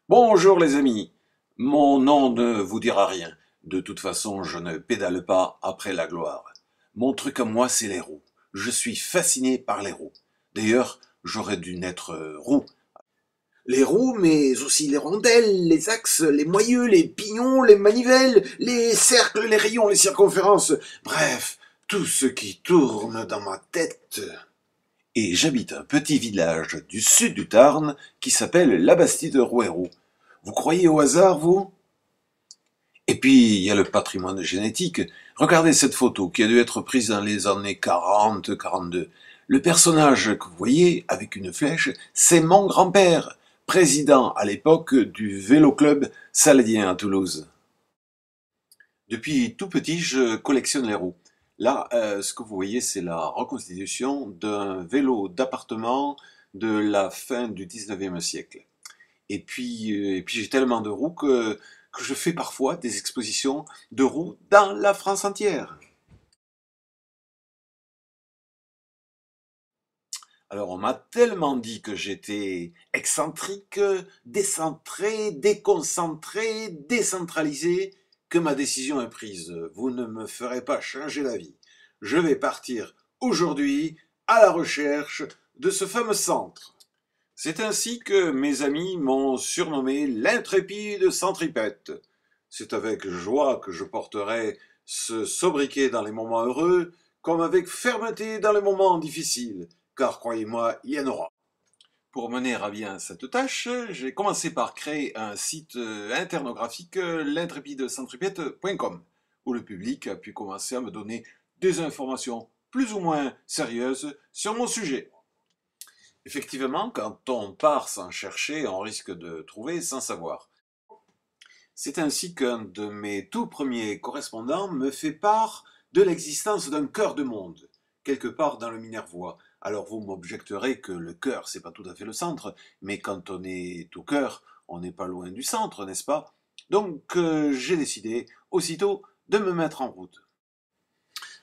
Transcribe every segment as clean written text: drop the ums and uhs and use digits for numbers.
Bonjour les amis, mon nom ne vous dira rien. De toute façon, je ne pédale pas après la gloire. Mon truc à moi, c'est les roues. Je suis fasciné par les roues. D'ailleurs, j'aurais dû naître roux. Les roues, mais aussi les rondelles, les axes, les moyeux, les pignons, les manivelles, les cercles, les rayons, les circonférences. Bref, tout ce qui tourne dans ma tête. Et j'habite un petit village du sud du Tarn qui s'appelle la Bastide-Rouerou. Vous croyez au hasard, vous? Et puis, il y a le patrimoine génétique. Regardez cette photo qui a dû être prise dans les années 40-42. Le personnage que vous voyez avec une flèche, c'est mon grand-père, président à l'époque du Vélo Club Saladien à Toulouse. Depuis tout petit, je collectionne les roues. Là, ce que vous voyez, c'est la reconstitution d'un vélo d'appartement de la fin du 19e siècle. Et puis j'ai tellement de roues que je fais parfois des expositions de roues dans la France entière. Alors on m'a tellement dit que j'étais excentrique, décentré, déconcentré, décentralisé, que ma décision est prise. Vous ne me ferez pas changer d'avis. Je vais partir aujourd'hui à la recherche de ce fameux centre. C'est ainsi que mes amis m'ont surnommé l'intrépide centripète. C'est avec joie que je porterai ce sobriquet dans les moments heureux, comme avec fermeté dans les moments difficiles, car croyez-moi, il y en aura. Pour mener à bien cette tâche, j'ai commencé par créer un site internographique, l'intrépidecentripète.com, où le public a pu commencer à me donner des informations plus ou moins sérieuses sur mon sujet. Effectivement, quand on part sans chercher, on risque de trouver sans savoir. C'est ainsi qu'un de mes tout premiers correspondants me fait part de l'existence d'un cœur de monde, quelque part dans le Minervois. Alors vous m'objecterez que le cœur, c'est pas tout à fait le centre, mais quand on est au cœur, on n'est pas loin du centre, n'est-ce pas? Donc j'ai décidé aussitôt de me mettre en route.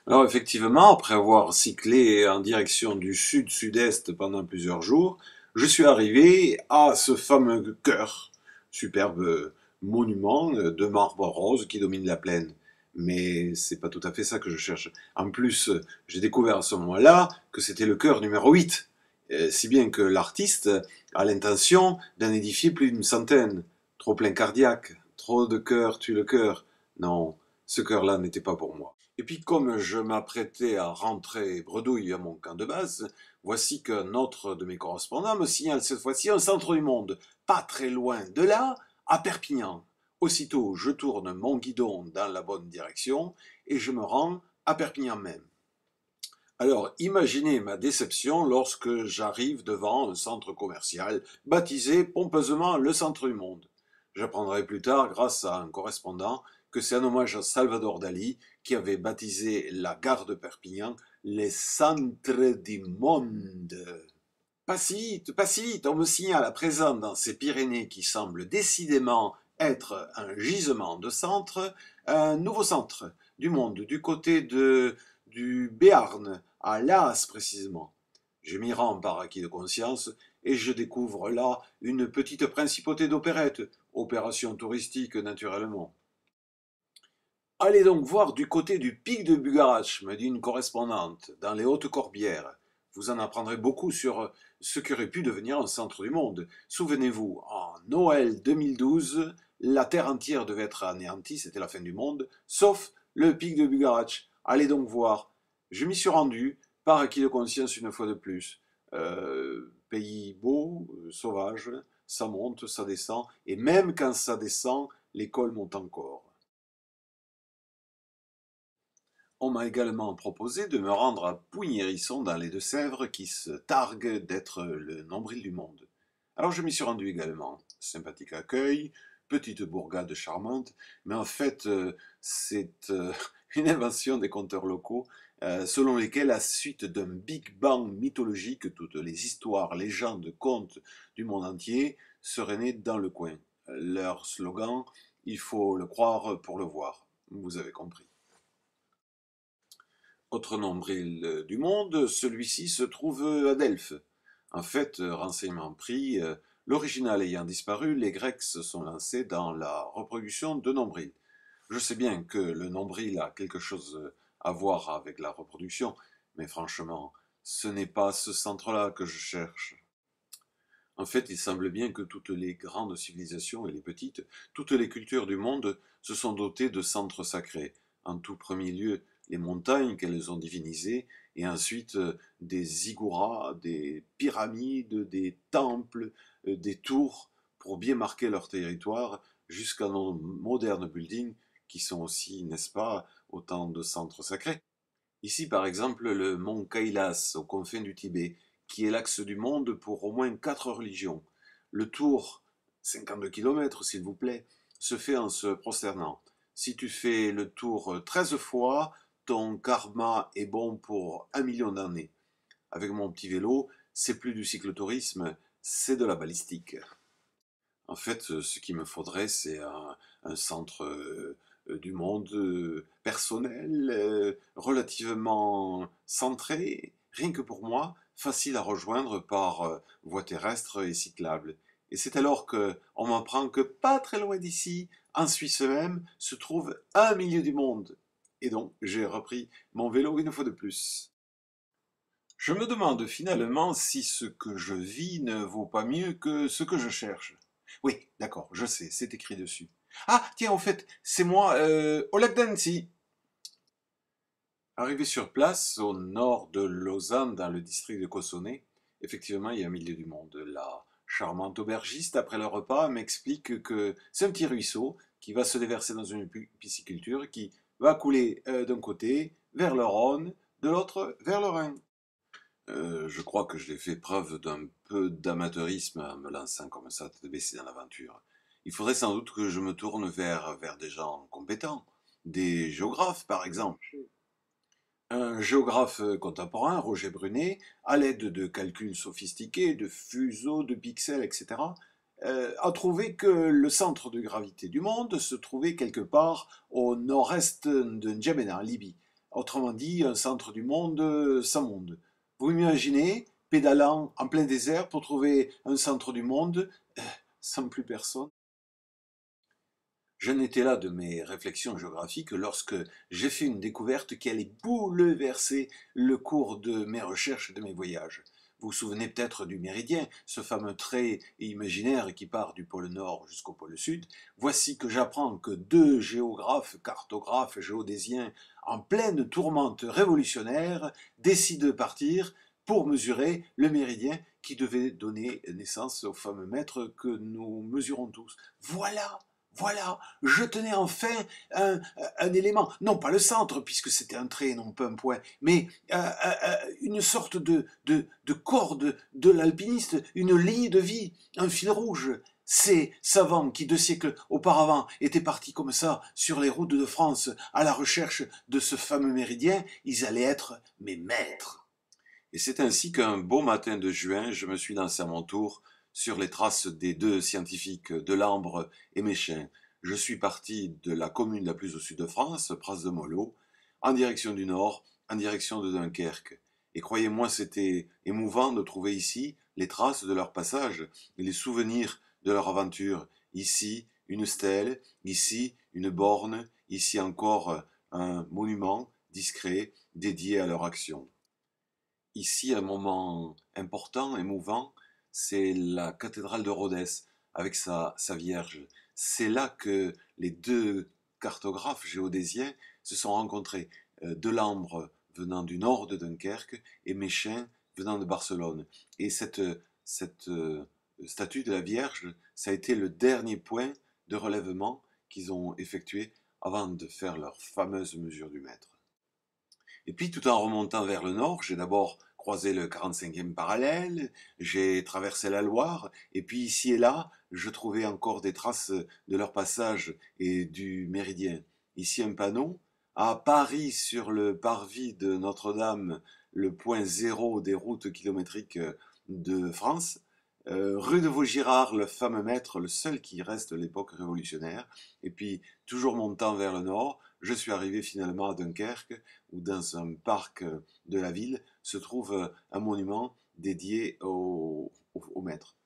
Alors effectivement, après avoir cyclé en direction du sud-sud-est pendant plusieurs jours, je suis arrivé à ce fameux chœur, superbe monument de marbre rose qui domine la plaine. Mais c'est pas tout à fait ça que je cherche. En plus, j'ai découvert à ce moment-là que c'était le chœur numéro 8, si bien que l'artiste a l'intention d'en édifier plus d'une centaine. Trop plein cardiaque, trop de cœur tue le cœur. Non, ce chœur-là n'était pas pour moi. Et puis comme je m'apprêtais à rentrer bredouille à mon camp de base, voici qu'un autre de mes correspondants me signale cette fois-ci un centre du monde, pas très loin de là, à Perpignan. Aussitôt, je tourne mon guidon dans la bonne direction et je me rends à Perpignan même. Alors, imaginez ma déception lorsque j'arrive devant un centre commercial baptisé pompeusement le Centre du Monde. J'apprendrai plus tard, grâce à un correspondant, que c'est un hommage à Salvador Dali qui avait baptisé la gare de Perpignan les Centres du Monde. Pas si vite, on me signale à présent dans ces Pyrénées qui semblent décidément être un gisement de centre, un nouveau centre du monde, du Béarn, à Laas précisément. Je m'y rends par acquis de conscience et je découvre là une petite principauté d'opérette, opération touristique naturellement. Allez donc voir du côté du pic de Bugarach, me dit une correspondante, dans les Hautes-Corbières. Vous en apprendrez beaucoup sur ce qui aurait pu devenir un centre du monde. Souvenez-vous, en Noël 2012, la Terre entière devait être anéantie, c'était la fin du monde, sauf le pic de Bugarach. Allez donc voir. Je m'y suis rendu, par acquis de conscience une fois de plus. Pays beau, sauvage, ça monte, ça descend, et même quand ça descend, les cols montent encore. On m'a également proposé de me rendre à Pouilly-Hérisson dans les Deux-Sèvres qui se targue d'être le nombril du monde. Alors je m'y suis rendu également. Sympathique accueil, petite bourgade charmante, mais en fait c'est une invention des conteurs locaux selon lesquels, à la suite d'un Big Bang mythologique, toutes les histoires, légendes, contes du monde entier seraient nées dans le coin. Leur slogan, il faut le croire pour le voir. Vous avez compris. Autre nombril du monde, celui-ci se trouve à Delphes. En fait, renseignement pris, L'original ayant disparu, les Grecs se sont lancés dans la reproduction de nombrils. Je sais bien que le nombril a quelque chose à voir avec la reproduction, mais franchement, ce n'est pas ce centre-là que je cherche. En fait, il semble bien que toutes les grandes civilisations et les petites, toutes les cultures du monde se sont dotées de centres sacrés. En tout premier lieu, les montagnes qu'elles ont divinisées, et ensuite des ziggourats, des pyramides, des temples, des tours, pour bien marquer leur territoire, jusqu'à nos modernes buildings, qui sont aussi, n'est-ce pas, autant de centres sacrés. Ici, par exemple, le mont Kailas, aux confins du Tibet, qui est l'axe du monde pour au moins 4 religions. Le tour, 52 kilomètres, s'il vous plaît, se fait en se prosternant. Si tu fais le tour 13 fois, ton karma est bon pour 1 million d'années. Avec mon petit vélo, c'est plus du cyclotourisme, c'est de la balistique. En fait, ce qu'il me faudrait, c'est un centre du monde personnel, relativement centré, rien que pour moi, facile à rejoindre par voie terrestre et cyclable. Et c'est alors que on m'apprend que pas très loin d'ici, en Suisse même, se trouve un milieu du monde. Et donc, j'ai repris mon vélo une fois de plus. Je me demande finalement si ce que je vis ne vaut pas mieux que ce que je cherche. Oui, d'accord, je sais, c'est écrit dessus. Ah, tiens, en fait, c'est moi, Oleg Dancy. Arrivé sur place, au nord de Lausanne, dans le district de Cossonay, effectivement, il y a un milieu du monde. La charmante aubergiste, après le repas, m'explique que c'est un petit ruisseau qui va se déverser dans une pisciculture qui va couler d'un côté vers le Rhône, de l'autre vers le Rhin. Je crois que j'ai fait preuve d'un peu d'amateurisme en me lançant comme ça, tête baissée dans l'aventure. Il faudrait sans doute que je me tourne vers des gens compétents, des géographes par exemple. Un géographe contemporain, Roger Brunet, à l'aide de calculs sophistiqués, de fuseaux, de pixels, etc., a trouvé que le centre de gravité du monde se trouvait quelque part au nord-est de N'Djamena, en Libye. Autrement dit, un centre du monde sans monde. Vous imaginez, pédalant en plein désert pour trouver un centre du monde sans plus personne? Je n'étais là de mes réflexions géographiques lorsque j'ai fait une découverte qui allait bouleverser le cours de mes recherches et de mes voyages. Vous vous souvenez peut-être du méridien, ce fameux trait imaginaire qui part du pôle Nord jusqu'au pôle Sud. Voici que j'apprends que 2 géographes, cartographes, géodésiens, en pleine tourmente révolutionnaire, décident de partir pour mesurer le méridien qui devait donner naissance au fameux mètre que nous mesurons tous. Voilà, je tenais enfin un élément, non pas le centre, puisque c'était un trait, non pas un point, mais une sorte de corde de l'alpiniste, une ligne de vie, un fil rouge. Ces savants qui 2 siècles auparavant étaient partis comme ça sur les routes de France à la recherche de ce fameux méridien, ils allaient être mes maîtres. Et c'est ainsi qu'un beau matin de juin, je me suis lancé à mon tour sur les traces des 2 scientifiques Delambre et Méchain. Je suis parti de la commune la plus au sud de France, Pras de Mollo, en direction du nord, en direction de Dunkerque. Et croyez-moi, c'était émouvant de trouver ici les traces de leur passage et les souvenirs de leur aventure. Ici, une stèle, ici, une borne, ici encore un monument discret dédié à leur action. Ici, un moment important, émouvant, c'est la cathédrale de Rhodes avec sa Vierge. C'est là que les 2 cartographes géodésiens se sont rencontrés. Delambre venant du nord de Dunkerque et Méchain venant de Barcelone. Et cette statue de la Vierge, ça a été le dernier point de relèvement qu'ils ont effectué avant de faire leur fameuse mesure du mètre. Et puis, tout en remontant vers le nord, j'ai d'abord croisé le 45e parallèle, j'ai traversé la Loire, et puis ici et là, je trouvais encore des traces de leur passage et du méridien. Ici un panneau, à Paris, sur le parvis de Notre-Dame, le point zéro des routes kilométriques de France, rue de Vaugirard, le fameux maître, le seul qui reste de l'époque révolutionnaire, et puis toujours montant vers le nord, je suis arrivé finalement à Dunkerque, où dans un parc de la ville se trouve un monument dédié au maître.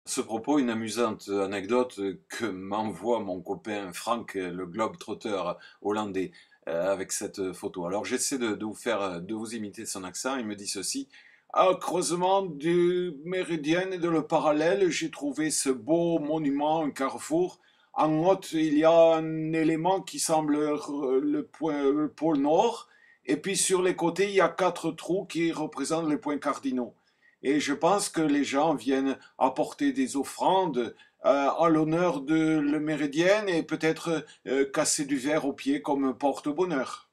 À ce propos, une amusante anecdote que m'envoie mon copain Franck, le globe-trotter hollandais, avec cette photo. Alors j'essaie de vous imiter son accent. Il me dit ceci. À creusement du méridien et de le parallèle, j'ai trouvé ce beau monument, un carrefour. En haut, il y a un élément qui semble le pôle nord. Et puis sur les côtés, il y a quatre trous qui représentent les points cardinaux. Et je pense que les gens viennent apporter des offrandes à l'honneur de le méridien et peut-être casser du verre au pied comme porte-bonheur.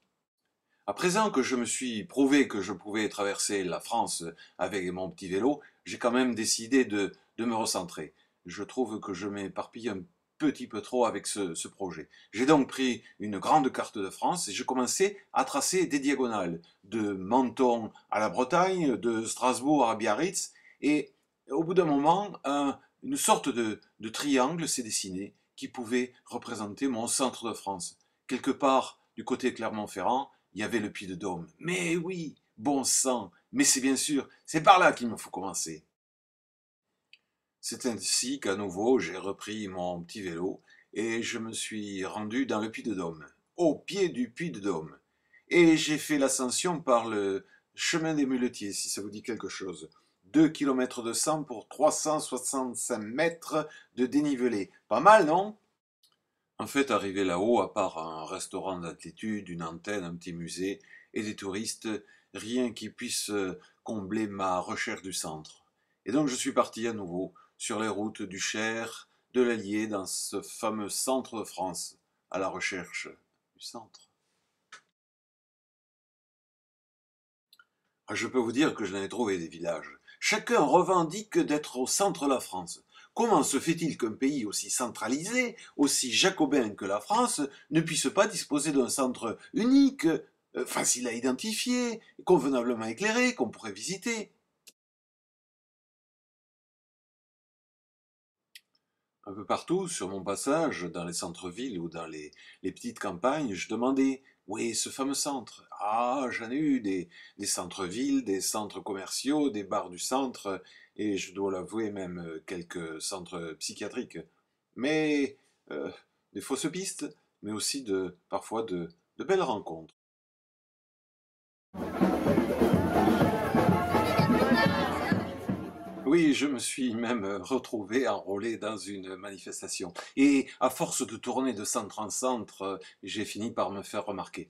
À présent que je me suis prouvé que je pouvais traverser la France avec mon petit vélo, j'ai quand même décidé de me recentrer. Je trouve que je m'éparpille un petit peu trop avec ce projet. J'ai donc pris une grande carte de France et j'ai commencé à tracer des diagonales de Menton à la Bretagne, de Strasbourg à Biarritz, et au bout d'un moment, une sorte de triangle s'est dessiné qui pouvait représenter mon centre de France. Quelque part du côté Clermont-Ferrand, il y avait le Puy-de-Dôme. Mais oui, bon sang, mais c'est bien sûr, c'est par là qu'il me faut commencer. C'est ainsi qu'à nouveau j'ai repris mon petit vélo et je me suis rendu dans le Puy-de-Dôme, au pied du Puy-de-Dôme. Et j'ai fait l'ascension par le chemin des Muletiers, si ça vous dit quelque chose. 2 km de 100 pour 365 mètres de dénivelé. Pas mal, non? En fait, arrivé là-haut, à part un restaurant d'altitude, une antenne, un petit musée et des touristes, rien qui puisse combler ma recherche du centre. Et donc je suis parti à nouveau sur les routes du Cher, de l'Allier, dans ce fameux centre de France, à la recherche du centre. Ah, je peux vous dire que je n'en ai trouvé des villages. Chacun revendique d'être au centre de la France. Comment se fait-il qu'un pays aussi centralisé, aussi jacobin que la France, ne puisse pas disposer d'un centre unique, facile à identifier, convenablement éclairé, qu'on pourrait visiter? Un peu partout, sur mon passage, dans les centres-villes ou dans les petites campagnes, je demandais où est ce fameux centre. Ah, j'en ai eu des centres-villes, des centres commerciaux, des bars du centre, et je dois l'avouer même quelques centres psychiatriques. Mais euh, des fausses pistes, mais aussi parfois de belles rencontres. Oui, je me suis même retrouvé enrôlé dans une manifestation. Et à force de tourner de centre en centre, j'ai fini par me faire remarquer.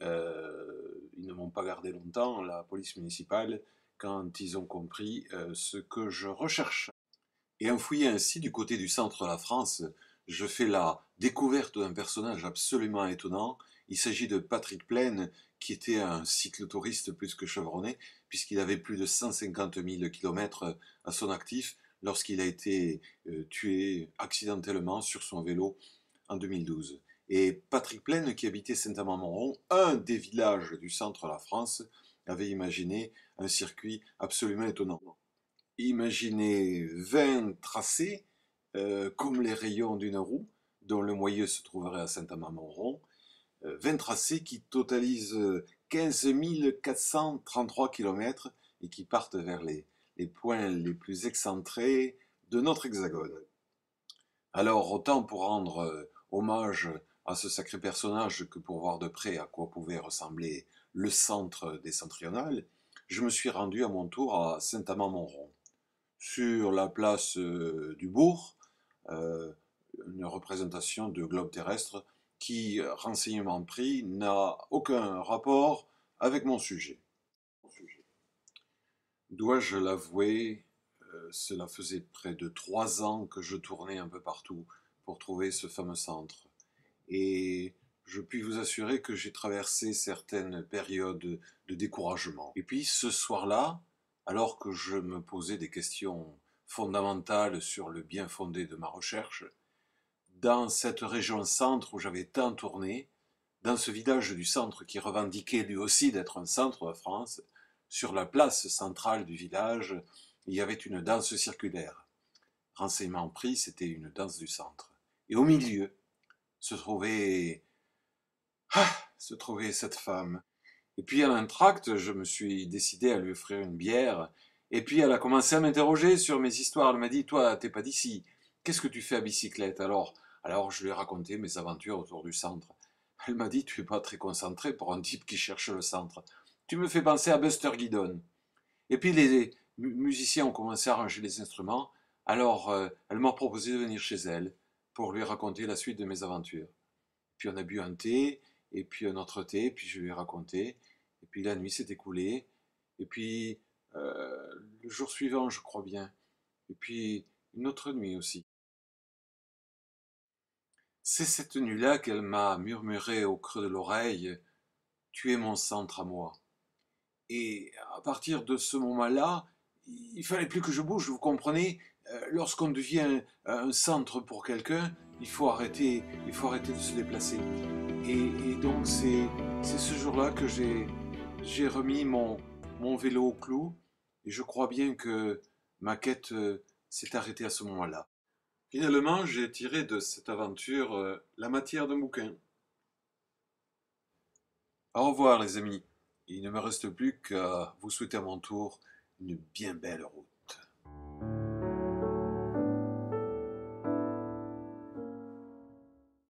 Ils ne m'ont pas gardé longtemps, la police municipale, quand ils ont compris ce que je recherche. Et en fouillant ainsi du côté du centre de la France, je fais la découverte d'un personnage absolument étonnant. Il s'agit de Patrick Plaine, qui était un cyclotouriste plus que chevronné, puisqu'il avait plus de 150 000 kilomètres à son actif lorsqu'il a été tué accidentellement sur son vélo en 2012. Et Patrick Plaine, qui habitait Saint-Amand-Montrond, un des villages du centre de la France, avait imaginé un circuit absolument étonnant. Imaginez 20 tracés, comme les rayons d'une roue, dont le moyeu se trouverait à Saint-Amand-Montrond, 20 tracés qui totalisent 15 433 km et qui partent vers les points les plus excentrés de notre hexagone. Alors, autant pour rendre hommage à ce sacré personnage que pour voir de près à quoi pouvait ressembler le centre des Centrionales, je me suis rendu à mon tour à Saint-Amand-Montrond. Sur la place du bourg, euh, une représentation de globe terrestre qui, renseignement pris, n'a aucun rapport avec mon sujet. Dois-je l'avouer, cela faisait près de 3 ans que je tournais un peu partout pour trouver ce fameux centre. Et je puis vous assurer que j'ai traversé certaines périodes de découragement. Et puis ce soir-là, alors que je me posais des questions fondamentales sur le bien fondé de ma recherche, dans cette région centre où j'avais tant tourné, dans ce village du centre qui revendiquait lui aussi d'être un centre de France, sur la place centrale du village, il y avait une danse circulaire. Renseignement pris, c'était une danse du centre. Et au milieu se trouvait se trouvait cette femme. Et puis à l'entracte, je me suis décidé à lui offrir une bière Et puis elle a commencé à m'interroger sur mes histoires. Elle m'a dit, toi, t'es pas d'ici. Qu'est-ce que tu fais à bicyclette alors je lui ai raconté mes aventures autour du centre. Elle m'a dit, tu es pas très concentré pour un type qui cherche le centre. Tu me fais penser à Buster Guidon. Et puis les musiciens ont commencé à arranger les instruments. Alors elle m'a proposé de venir chez elle pour lui raconter la suite de mes aventures. Puis on a bu un thé, et puis un autre thé, puis je lui ai raconté. Et puis la nuit s'est écoulée. Et puis le jour suivant, je crois bien. Et puis une autre nuit aussi. C'est cette nuit-là qu'elle m'a murmuré au creux de l'oreille, tu es mon centre à moi. Et à partir de ce moment-là, il fallait plus que je bouge, vous comprenez? Lorsqu'on devient un centre pour quelqu'un, il faut arrêter de se déplacer. Et donc c'est ce jour-là que j'ai remis mon vélo au clou, et je crois bien que ma quête s'est arrêtée à ce moment-là. Finalement, j'ai tiré de cette aventure la matière d'un bouquin. Au revoir les amis. Il ne me reste plus qu'à vous souhaiter à mon tour une bien belle route.